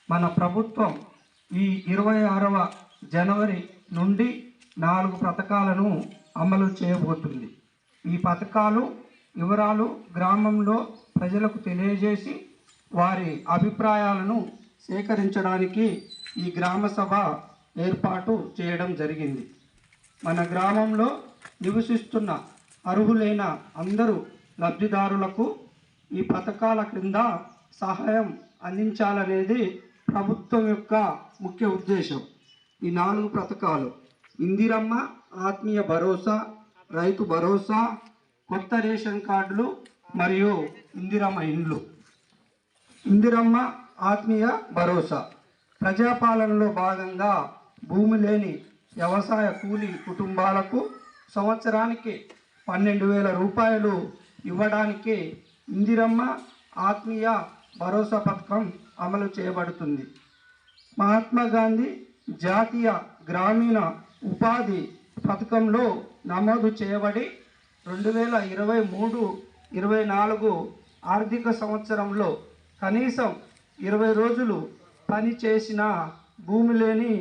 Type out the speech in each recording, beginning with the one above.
మన ప్రభుత్వం ఈ 26వ జనవరి నుండి 4 పథకాలను అమలు చేయబోతుంది. ఈ పథకాలు వివరాలు గ్రామంలో ప్రజలకు తెలియజేసి వారి అభిప్రాయాలను సేకరించడానికి ఈ గ్రామ సభ ఏర్పాటు చేయడం జరిగింది. మన గ్రామంలో నివసిస్తున్న అర్హులైన అందరూ లబ్ధిదారులకు ఈ పథకాల క్రింద సహాయం అందించాలనేది ప్రభుత్వం యొక్క ముఖ్య ఉద్దేశం. ఈ 4 పథకాలు ఇందిరమ్మ ఆత్మీయ భరోసా, రైతు భరోసా, కొత్త రేషన్ కార్డులు మరియు ఇందిరమ్మ ఇండ్లు. ఇందిరమ్మ ఆత్మీయ భరోసా ప్రజాపాలనలో భాగంగా భూమి లేని వ్యవసాయ కూలీ కుటుంబాలకు సంవత్సరానికి 12,000 రూపాయలు ఇవ్వడానికి ఇందిరమ్మ ఆత్మీయ భరోసా పథకం అమలు చేయబడుతుంది. మహాత్మా గాంధీ జాతీయ గ్రామీణ ఉపాధి పథకంలో నమోదు చేయబడి 2023-24 ఆర్థిక సంవత్సరంలో కనీసం 20 రోజులు పనిచేసిన భూమి లేని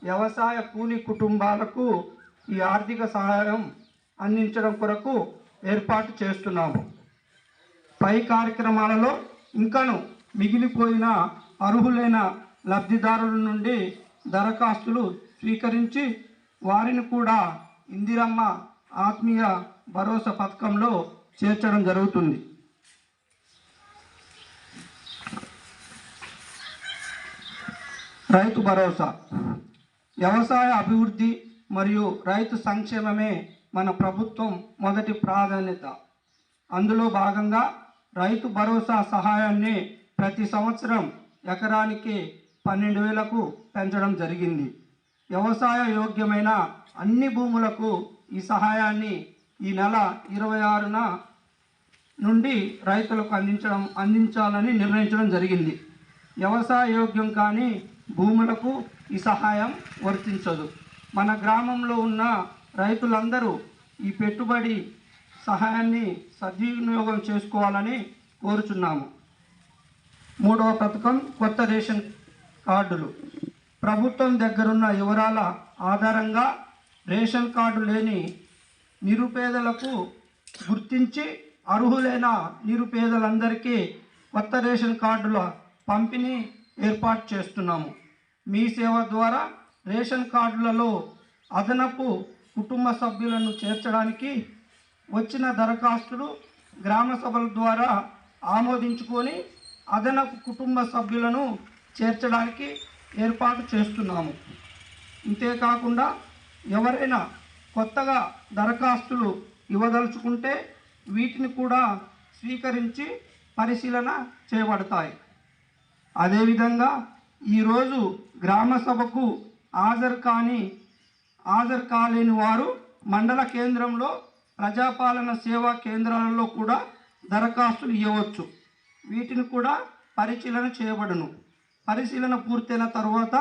వ్యవసాయ కూలీ కుటుంబాలకు ఈ ఆర్థిక సహాయం అందించడం కొరకు ఏర్పాటు చేస్తున్నాము. పై కార్యక్రమాలలో ఇంకను మిగిలిపోయిన అర్హులైన లబ్ధిదారుల నుండి దరఖాస్తులు స్వీకరించి వారిని కూడా ఇందిరమ్మ ఆత్మీయ భరోసా పథకంలో చేర్చడం జరుగుతుంది. రైతు భరోసా వ్యవసాయ అభివృద్ధి మరియు రైతు సంక్షేమమే మన ప్రభుత్వం మొదటి ప్రాధాన్యత. అందులో భాగంగా రైతు భరోసా సహాయాన్ని ప్రతి సంవత్సరం ఎకరానికి 12,000కు పెంచడం జరిగింది. వ్యవసాయ యోగ్యమైన అన్ని భూములకు ఈ సహాయాన్ని ఈ నెల 26న నుండి రైతులకు అందించాలని నిర్ణయించడం జరిగింది. వ్యవసాయ యోగ్యం కానీ భూములకు ఈ సహాయం వర్తించదు. మన గ్రామంలో ఉన్న రైతులందరూ ఈ పెట్టుబడి సహాయాన్ని సద్వినియోగం చేసుకోవాలని కోరుచున్నాము. 3వ పథకం కొత్త రేషన్ కార్డులు. ప్రభుత్వం దగ్గరున్న వివరాల ఆధారంగా రేషన్ కార్డు లేని నిరుపేదలకు గుర్తించి అర్హులైన నిరుపేదలందరికీ కొత్త రేషన్ కార్డుల పంపిణీ ఏర్పాటు చేస్తున్నాము. మీ సేవ ద్వారా రేషన్ కార్డులలో అదనపు కుటుంబ సభ్యులను చేర్చడానికి వచ్చిన దరఖాస్తులు గ్రామ సభల ద్వారా ఆమోదించుకొని అదనపు కుటుంబ సభ్యులను చేర్చడానికి ఏర్పాటు చేస్తున్నాము. ఇంతేకాకుండా ఎవరైనా కొత్తగా దరఖాస్తులు ఇవ్వదలుచుకుంటే వీటిని కూడా స్వీకరించి పరిశీలన చేయబడతాయి. అదేవిధంగా ఈరోజు గ్రామ సభకు హాజరు కాలేని వారు మండల కేంద్రంలో ప్రజాపాలన సేవా కేంద్రాలలో కూడా దరఖాస్తులు ఇవ్వవచ్చు. వీటిని కూడా పరిశీలన చేయబడును. పరిశీలన పూర్తయిన తర్వాత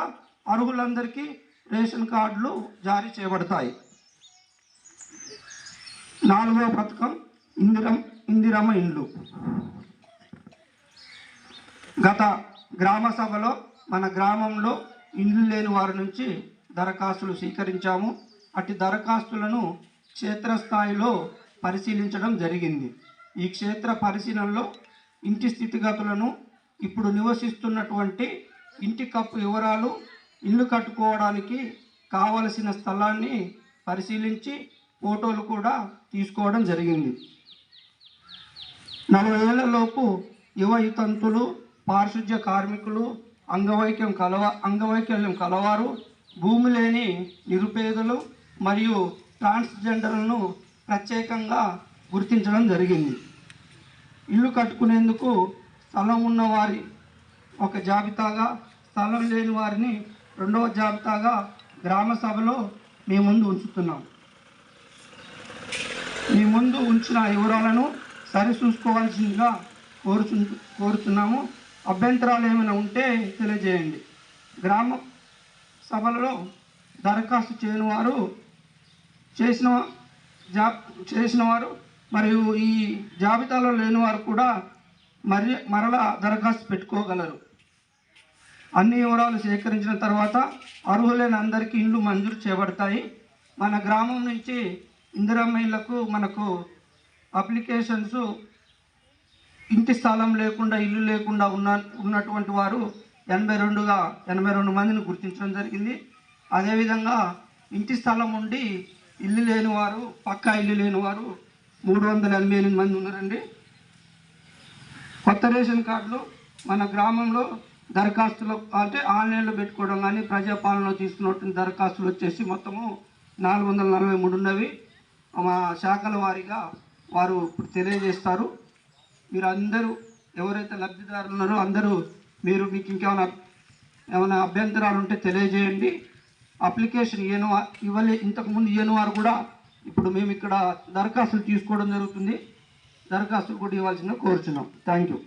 అర్హులందరికీ రేషన్ కార్డులు జారీ చేయబడతాయి. 4వ పథకం ఇందిరమ్మ ఇండ్లు. గత గ్రామ సభలో మన గ్రామంలో ఇండ్లు లేని వారి నుంచి దరఖాస్తులు స్వీకరించాము. అట్టి దరఖాస్తులను క్షేత్రస్థాయిలో పరిశీలించడం జరిగింది. ఈ క్షేత్ర పరిశీలనలో ఇంటి స్థితిగతులను, ఇప్పుడు నివసిస్తున్నటువంటి ఇంటి కప్పు వివరాలు, ఇల్లు కట్టుకోవడానికి కావలసిన స్థలాన్ని పరిశీలించి ఫోటోలు కూడా తీసుకోవడం జరిగింది. 40 ఏళ్లలోపు యువ వితంతులు, పారిశుధ్య కార్మికులు, అంగవైకల్యం కలవారు, భూమి లేని నిరుపేదలు మరియు ట్రాన్స్జెండర్లను ప్రత్యేకంగా గుర్తించడం జరిగింది. ఇల్లు కట్టుకునేందుకు స్థలం ఉన్నవారి ఒక జాబితాగా, స్థలం లేని వారిని 2వ జాబితాగా గ్రామ సభలో మీ ముందు ఉంచుతున్నాం. మీ ముందు ఉంచిన వివరాలను సరిచూసుకోవాల్సిందిగా కోరుతున్నాము. అభ్యంతరాలు ఏమైనా ఉంటే తెలియజేయండి. గ్రామ సభలలో దరఖాస్తు చేసిన వారు మరియు ఈ జాబితాలో లేని వారు కూడా మరలా దరఖాస్తు పెట్టుకోగలరు. అన్ని వివరాలు సేకరించిన తర్వాత అర్హులైన అందరికీ ఇండ్లు మంజూరు చేయబడతాయి. మన గ్రామం నుంచి ఇందిరమ్మ ఇళ్లకు మనకు అప్లికేషన్స్ ఇంటి స్థలం లేకుండా ఇల్లు లేకుండా ఉన్నటువంటి వారు 82 మందిని గుర్తించడం జరిగింది. అదేవిధంగా ఇంటి స్థలం ఉండి ఇల్లు లేని వారు, పక్కా ఇల్లు లేని వారు 388 మంది ఉన్నారండి. కొత్త రేషన్ కార్డులు మన గ్రామంలో దరఖాస్తులు అంటే ఆన్లైన్లో పెట్టుకోవడం కానీ ప్రజాపాలనలో తీసుకున్నటువంటి దరఖాస్తులు వచ్చేసి మొత్తము 443 ఉన్నవి. మా శాఖల వారీగా వారు ఇప్పుడు తెలియజేస్తారు. మీరు అందరూ ఎవరైతే లబ్ధిదారులు ఉన్నారో అందరూ మీకు ఏమైనా అభ్యంతరాలు ఉంటే తెలియజేయండి. అప్లికేషన్ ఇంతకుముందు ఇవ్వని వారు కూడా ఇప్పుడు మేము ఇక్కడ దరఖాస్తులు తీసుకోవడం జరుగుతుంది. దరఖాస్తులు కూడా ఇవ్వాల్సిందిగా కోరుచున్నాం. Thank you.